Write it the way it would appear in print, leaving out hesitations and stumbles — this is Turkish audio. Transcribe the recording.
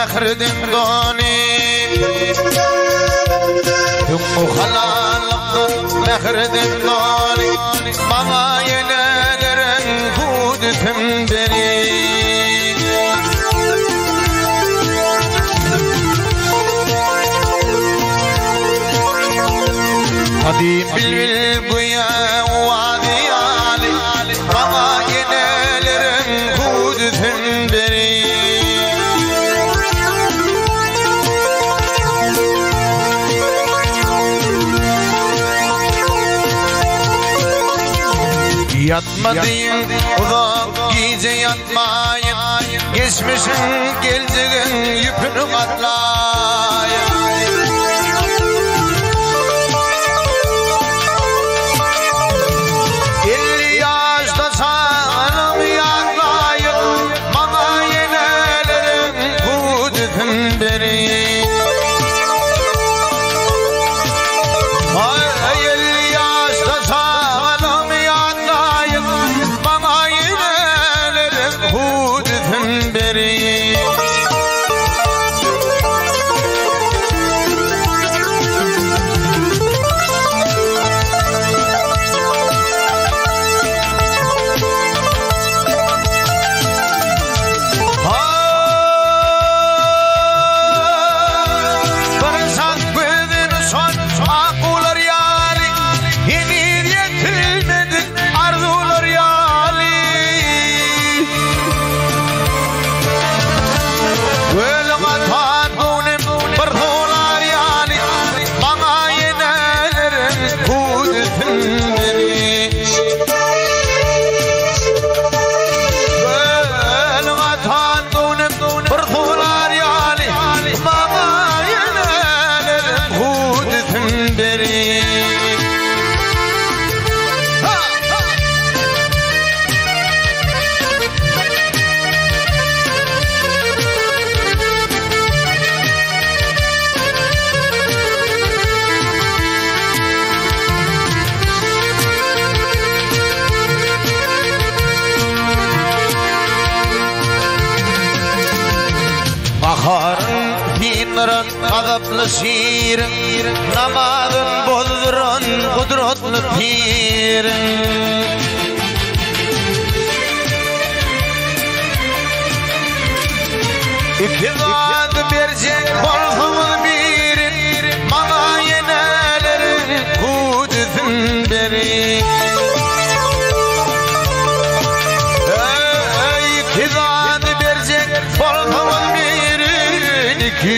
Merdan Nurgylyjow Maňa eneleriň hüwdisin beriň. Kadim bilbil güýe wadiyali Maňa eneleriň hüwdisin beriň. Yatmadıyım uzak gece yatmayın, geçmişin geleceğin yükünü katlayın. 50 yaşta sağlam yatlayın, Maňa eneleriň hüwdisin beriň. Ay 50 yaşta sağlam yatlayın, Maňa eneleriň hüwdisin beriň. Baharın finran azaplı şiirin, namazın bozduran kudretli pirin. İki zat verecek bolsamız birin, Maňa eneleriň hüwdisin beriň. İki zat verecek bolsamız birin, iki